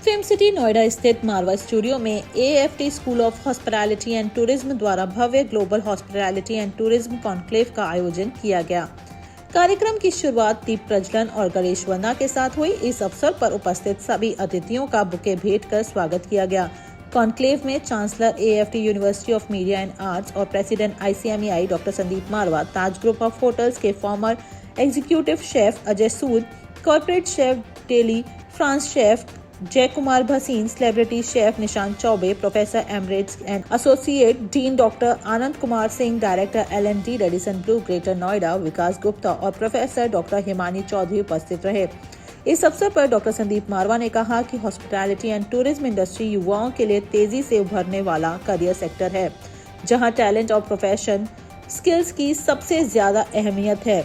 Film city Noida स्थित Marwah studio में AFT school of hospitality and tourism द्वारा भव्य global hospitality and tourism conclave का आयोजन किया गया। कार्यक्रम की शुरुआत दीप प्रज्वलन और गणेश वंदना के साथ हुई। इस अवसर पर उपस्थित सभी अतिथियों का बुके भेंट कर स्वागत किया गया। कॉन्क्लेव में chancellor AFT university of media and arts और president ICMEI doctor Sandeep Marwah, Taj group of hotels के former executive chef Ajay Sood, corporate chef Deli France chef Jay Kumar Bhasin, celebrity chef Nishant Choubey, professor emeritus and associate dean doctor Anand Kumar Singh, director L&D Radisson Blu Greater Noida Vikas Gupta और professor doctor Himani Chaudhary उपस्थित रहे। इस अवसर पर doctor Sandeep मारवा ने कहा कि हॉस्पिटैलिटी एंड टूरिज्म इंडस्ट्री युवाओं के लिए तेजी से उभरने वाला करियर सेक्टर है, जहां टैलेंट और प्रोफेशन स्किल्स की सबसे ज्यादा अहमियत है।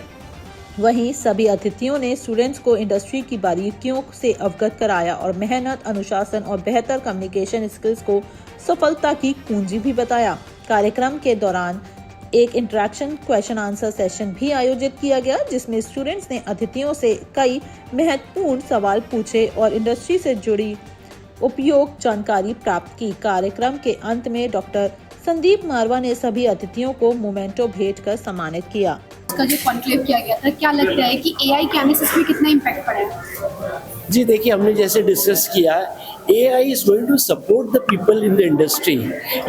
वहीं सभी अतिथियों ने स्टूडेंट्स को इंडस्ट्री की बारीकियों से अवगत कराया और मेहनत, अनुशासन और बेहतर कम्युनिकेशन स्किल्स को सफलता की कुंजी भी बताया। कार्यक्रम के दौरान एक इंटरेक्शन क्वेश्चन आंसर सेशन भी आयोजित किया गया, जिसमें स्टूडेंट्स ने अतिथियों से कई महत्वपूर्ण सवाल पूछे और इंडस्ट्री से जुड़ी उपयोग जानकारी प्राप्त की। कार्यक्रम के अंत में डॉक्टर संदीप मारवा ने सभी अतिथियों को मोमेंटो भेंट कर सम्मानित किया। का जो कॉन्क्लेव किया गया था, क्या लगता है कि AI के आने से इसमें कितना इम्पैक्ट पड़ेगा? जी देखिए, हमने जैसे डिस्कस किया, AI is going to support the people in the industry.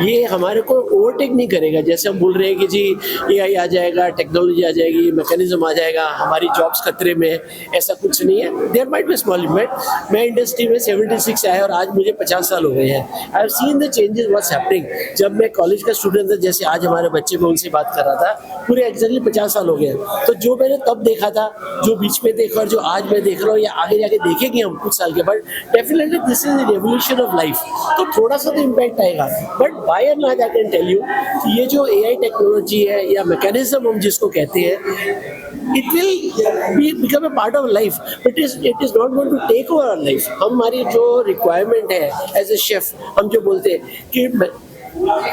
ये हमारे को ओवरटेक नहीं करेगा। जैसे हम बोल रहे हैं कि जी AI आ जाएगा, टेक्नोलॉजी आ जाएगी, मैकेनिज्म आ जाएगा, हमारी जॉब्स खतरे में, ऐसा कुछ नहीं है। There might be small impact. मैं इंडस्ट्री में 76 आया और आज मुझे 50 साल हो गए हैं। I have seen the changes what's happening. जब मैं कॉलेज का स्टूडेंट था, जैसे आज हमारे बच्चे को उनसे बात कर रहा था, पूरे एग्जैक्टली 50 साल हो गए। तो जो मैंने तब देखा था, जो बीच में देखा और जो आज मैं देख रहा हूँ या आगे जाके देखेंगे हम कुछ साल के बाद, definitely this is the revolution of life. तो थोड़ा सा तो इम्पैक्ट आएगा, but by and large I can tell you कि ये जो AI टेक्नोलॉजी है या मैकेनिज्म हम जिसको कहते हैं, it will become a part of life, but it is not going to take over our life. हमारी जो रिक्वायरमेंट है एज ए शेफ, हम जो बोलते हैं कि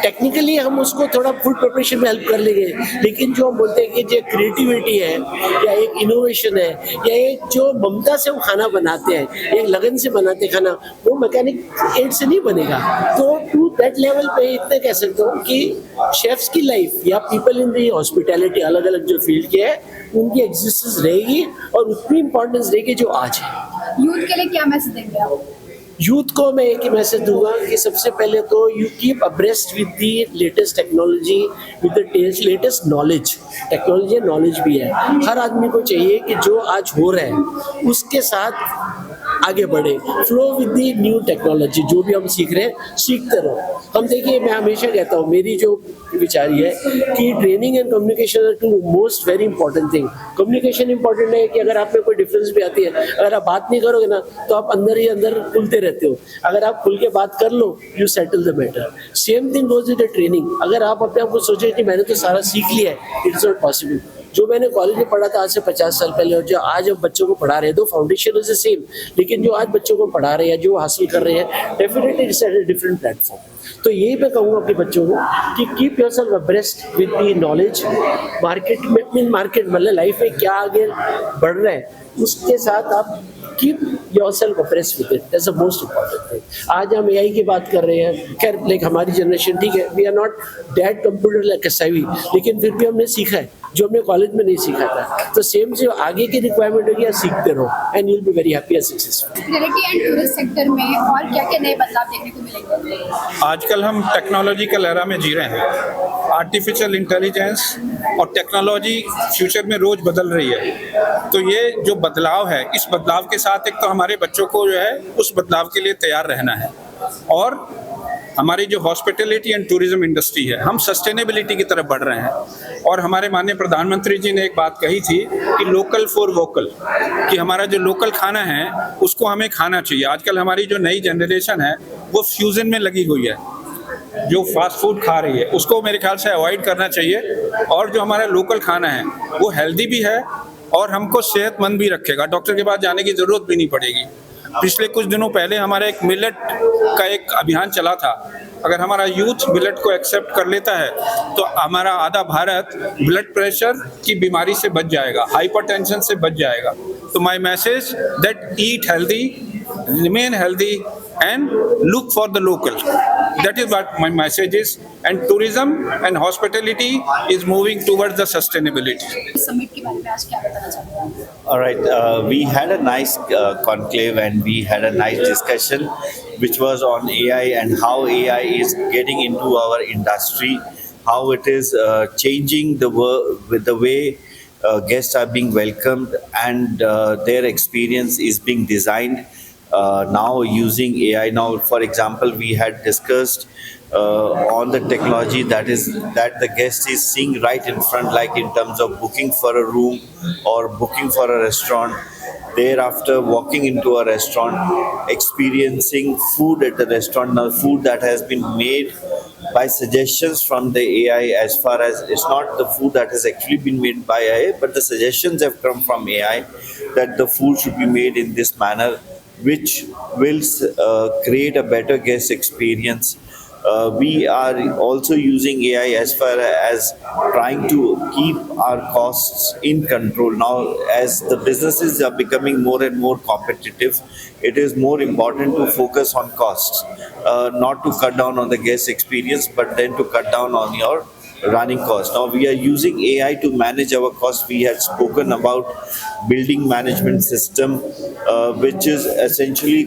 टेक्निकली हम उसको थोड़ा फूड प्रिपरेशन में हेल्प कर लेंगे, लेकिन जो हम बोलते हैं कि जो क्रिएटिविटी है या एक इनोवेशन है या एक जो ममता से हम खाना बनाते हैं, एक लगन से बनाते हैं खाना, वो मैकेनिक एड से नहीं बनेगा। तो टू दैट लेवल पे इतना कह सकता हूँ कि शेफ्स की लाइफ या पीपल इन दी हॉस्पिटैलिटी, अलग अलग जो फील्ड के है, उनकी एग्जिस्टेंस रहेगी और उतनी इंपॉर्टेंस रहेगी जो आज है। यूथ के लिए क्या मैसेज देंगे आप? यूथ को मैं एक ही मैसेज दूंगा कि सबसे पहले तो you keep abreast with the latest technology, with the latest knowledge. Technology knowledge भी है। हर आदमी को चाहिए कि जो आज हो रहा है उसके साथ आगे बढ़े, flow with the new technology. जो भी हम सीख रहे हैं, सीखते रहो। हम देखिए, मैं हमेशा कहता हूँ, मेरी जो विचारी है कि training and communication are to most very important thing. Communication important है कि अगर आप में कोई डिफरेंस भी आती है, अगर आप बात नहीं करोगे ना, तो आप अंदर ही अंदर खुलते रहते हो। अगर आप खुल के बात कर लो, you settle the matter. Same thing goes with the training. अगर आप अपने आप को सोचे कि मैंने तो सारा सीख लिया है, इट इज नॉट पॉसिबल। जो मैंने कॉलेज में पढ़ा था आज से 50 साल पहले और जो आज हम बच्चों को पढ़ा रहे हैं, दो फाउंडेशन इज द सेम, लेकिन जो आज बच्चों को पढ़ा रहे हैं, जो हासिल कर रहे हैं, definitely it's at a different platform. तो यही मैं कहूँगा अपने बच्चों को कि keep yourself abreast with the knowledge. Market में मतलब लाइफ में क्या आगे बढ़ रहा है, उसके साथ आप keep yourself abreast with it. That's the most important thing. आज हम AI की बात कर रहे हैं, खैर लाइक हमारी जनरेशन, ठीक है, we are not that computer like savvy, लेकिन फिर भी हमने सीखा है जो हमने कॉलेज में नहीं सीखा था। तो सेम जो आगे की रिक्वायरमेंट होगी, सीखते रहो and you will be very happy and successful. Hospitality and tourism sector में और क्या-क्या नए बदलाव देखने को मिलेंगे? आजकल हम टेक्नोलॉजिकल एरा में जी रहे हैं। आर्टिफिशियल इंटेलिजेंस और टेक्नोलॉजी फ्यूचर में रोज बदल रही है। तो ये जो बदलाव है, इस बदलाव के साथ एक तो हमारे बच्चों को जो है उस बदलाव के लिए तैयार रहना है, और हमारी जो हॉस्पिटैलिटी एंड टूरिज्म इंडस्ट्री है, हम सस्टेनेबिलिटी की तरफ बढ़ रहे हैं। और हमारे माननीय प्रधानमंत्री जी ने एक बात कही थी कि लोकल फॉर वोकल, कि हमारा जो लोकल खाना है उसको हमें खाना चाहिए। आजकल हमारी जो नई जनरेशन है वो फ्यूजन में लगी हुई है, जो फास्ट फूड खा रही है, उसको मेरे ख्याल से अवॉइड करना चाहिए। और जो हमारा लोकल खाना है वो हेल्दी भी है और हमको सेहतमंद भी रखेगा। डॉक्टर के पास जाने की ज़रूरत भी नहीं पड़ेगी। पिछले कुछ दिनों पहले हमारा एक मिलेट का एक अभियान चला था। अगर हमारा यूथ मिलेट को एक्सेप्ट कर लेता है तो हमारा आधा भारत ब्लड प्रेशर की बीमारी से बच जाएगा, हाइपरटेंशन से बच जाएगा। तो my message that eat healthy, remain healthy and look for the local. That is what my message is. And tourism and hospitality is moving towards the sustainability. Summit के बारे में आज क्या बताना चाहते हैं? All right, we had a nice conclave and we had a nice discussion which was on AI and how AI is getting into our industry, how it is changing with the way guests are being welcomed and their experience is being designed now using AI. Now, for example, we had discussed on the technology that the guest is seeing right in front, like in terms of booking for a room or booking for a restaurant. Thereafter, walking into a restaurant, experiencing food at the restaurant, now food that has been made by suggestions from the AI, as far as it's not the food that has actually been made by AI, but the suggestions have come from AI that the food should be made in this manner, which will create a better guest experience. We are also using AI as far as trying to keep our costs in control. Now, as the businesses are becoming more and more competitive, it is more important to focus on costs, not to cut down on the guest experience, but then to cut down on your running costs. Now, we are using AI to manage our costs. We had spoken about building management system, which is essentially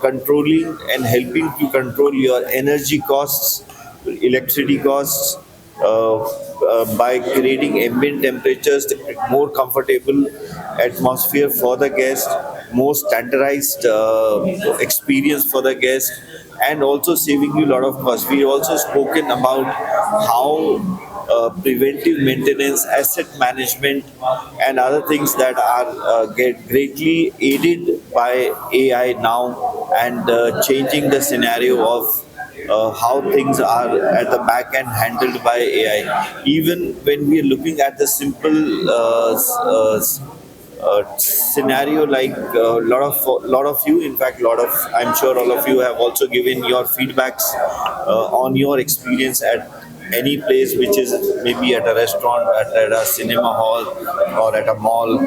controlling and helping to control your energy costs, electricity costs, by creating ambient temperatures, more comfortable atmosphere for the guest, more standardized experience for the guest, and also saving you a lot of cost. We also spoken about how preventive maintenance, asset management, and other things that are get greatly aided by AI now, and changing the scenario of how things are at the back end handled by AI. Even when we are looking at the simple scenario, like lot of you, in fact, I'm sure all of you have also given your feedbacks on your experience at any place, which is maybe at a restaurant, at a cinema hall, or at a mall,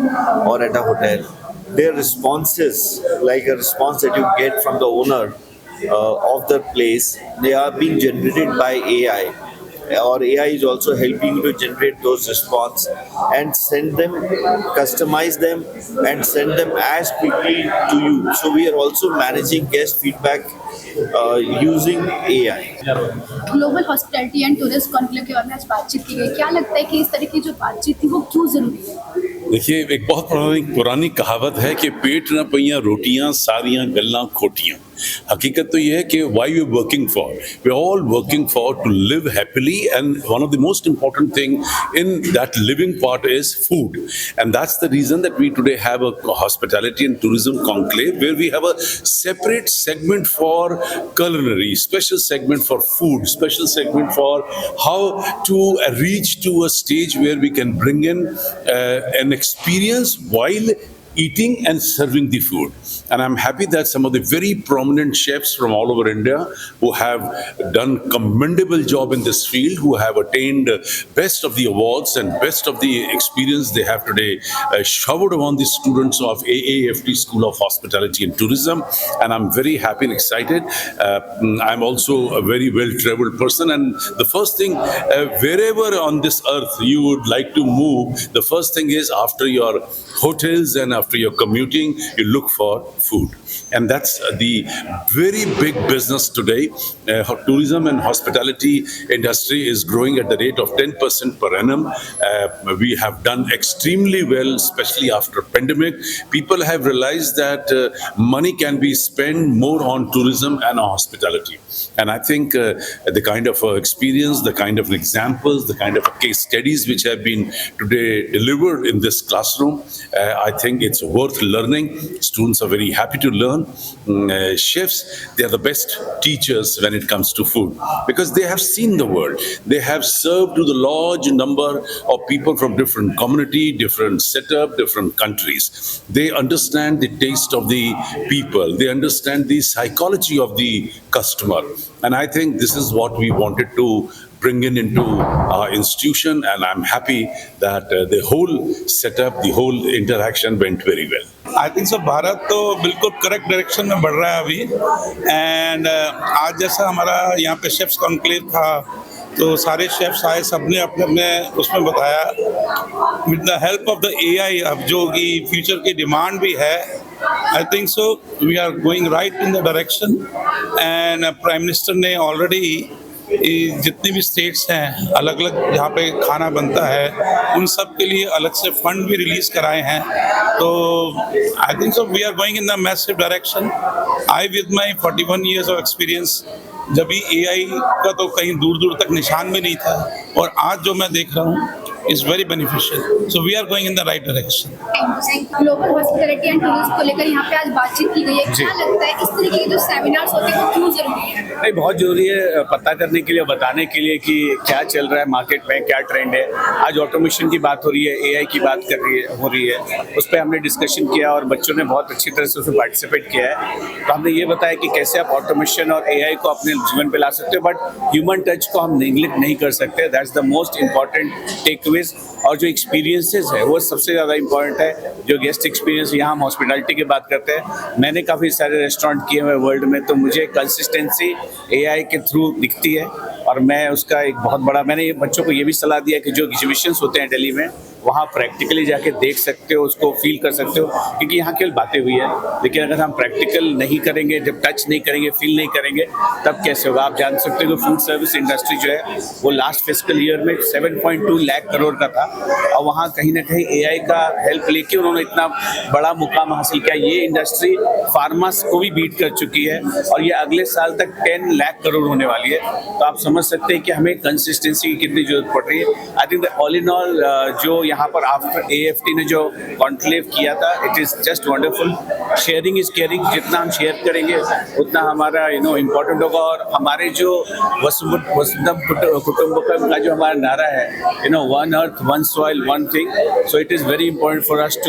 or at a hotel. Their responses, like a response that you get from the owner of the place, they are being generated by AI, or AI is also helping you to generate those response and send them, customize them, and send them as quickly to you. So we are also managing guest feedback using AI. Global hospitality and tourist conclave के बारे में आज बातचीत की गई। क्या लगता है कि इस तरह की जो बातचीत थी वो क्यों जरूरी है? देखिए, एक बहुत पुरानी कहावत है कि पेट न पैया रोटियां सारियां गल्लां खोटियां। हकीकत तो यह है कि why we are working for, we are all working for to live happily, and one of the most important thing in that living part is food, and that's the reason that we today have a hospitality and tourism conclave, where we have a separate segment for culinary, special segment for food, special segment for how to reach to a stage where we can bring in an experience while eating and serving the food. And I'm happy that some of the very prominent chefs from all over India who have done commendable job in this field, who have attained best of the awards and best of the experience they have today, showered upon the students of AAFT School of Hospitality and Tourism. And I'm very happy and excited. I'm also a very well-traveled person, and the first thing, wherever on this earth you would like to move, the first thing is, after your hotels and after your commuting, you look for food. And that's the very big business today. Tourism and hospitality industry is growing at the rate of 10% per annum. We have done extremely well, especially after pandemic. People have realized that money can be spent more on tourism and on hospitality. And I think the kind of experience, the kind of examples, the kind of case studies which have been today delivered in this classroom, I think it's worth learning. Students are very happy to learn. Chefs, they are the best teachers when it comes to food, because they have seen the world. They have served to the large number of people from different community, different setup, different countries. They understand the taste of the people. They understand the psychology of the customer. And I think this is what we wanted to bring into our institution, and I'm happy that the whole setup, the whole interaction went very well. I think सो भारत तो बिल्कुल correct direction में बढ़ रहा है अभी। And आज जैसा हमारा यहाँ पे शेफ्स कॉन्क्लेव था, तो सारे शेफ्स आए, सबने अपने अपने उसमें बताया with the help of the AI. अब जो कि फ्यूचर की डिमांड भी है, I think so we are going right in the direction. And prime minister ने ऑलरेडी जितनी भी स्टेट्स हैं अलग अलग जहाँ पे खाना बनता है, उन सब के लिए अलग से फंड भी रिलीज कराए हैं। तो I think so we are going in the massive direction. I with my 41 years of experience, जब भी एआई का तो कहीं दूर दूर तक निशान भी नहीं था, और आज जो मैं देख रहा हूँ is very beneficial. So we are going in the right direction. Global hospitality and tourism को लेकर यहाँ पे आज बातचीत की गई है। क्या लगता है इस तरीके के जो सेमिनार्स होते हैं वो क्यों जरूरी है? नहीं, बहुत जरूरी है पता करने के लिए, बताने के लिए कि क्या चल रहा है मार्केट में, क्या ट्रेंड है। आज ऑटोमेशन की बात हो रही है, एआई की बात हो रही है, उस पर हमने डिस्कशन किया और बच्चों ने बहुत अच्छी तरह से उसमें पार्टिसिपेट किया है। तो हमने ये बताया कि कैसे आप ऑटोमेशन और एआई को अपने जीवन पे ला सकते हो, बट ह्यूमन टच को हम नेग्लेक्ट नहीं कर सकते। That's the most important take. और जो एक्सपीरियंसेस है वो सबसे ज़्यादा इम्पॉर्टेंट है। जो गेस्ट एक्सपीरियंस, यहाँ हम हॉस्पिटैलिटी की बात करते हैं, मैंने काफ़ी सारे रेस्टोरेंट किए हुए वर्ल्ड में, तो मुझे कंसिस्टेंसी एआई के थ्रू दिखती है। और मैं उसका एक बहुत बड़ा, मैंने ये बच्चों को ये भी सलाह दिया कि जो एग्जीबिशंस होते हैं दिल्ली में, वहाँ प्रैक्टिकली जाके देख सकते हो, उसको फील कर सकते हो, क्योंकि यहाँ केवल बातें हुई है, लेकिन अगर हम प्रैक्टिकल नहीं करेंगे, जब टच नहीं करेंगे, फील नहीं करेंगे, तब कैसे होगा। आप जान सकते हो कि फूड सर्विस इंडस्ट्री जो है वो लास्ट फिस्कल ईयर में 7.2 लाख करोड़ का था, और वहाँ कहीं ना कहीं एआई का हेल्प लेके उन्होंने इतना बड़ा मुकाम हासिल किया। ये इंडस्ट्री फार्मास को भी बीट कर चुकी है, और ये अगले साल तक 10 लाख करोड़ होने वाली है। तो आप समझ सकते हैं कि हमें कंसिस्टेंसी की कितनी जरूरत पड़ रही है। I think all in all जो यहाँ पर आफ्टर एएफटी ने जो कॉन्क्लेव किया था, it is just wonderful. Sharing is caring, जितना हम शेयर करेंगे उतना हमारा इम्पोर्टेंट होगा। और हमारे जो वसुधैव कुटुंबकम का जो हमारा नारा है, one earth one soil one thing, so it is very important for us to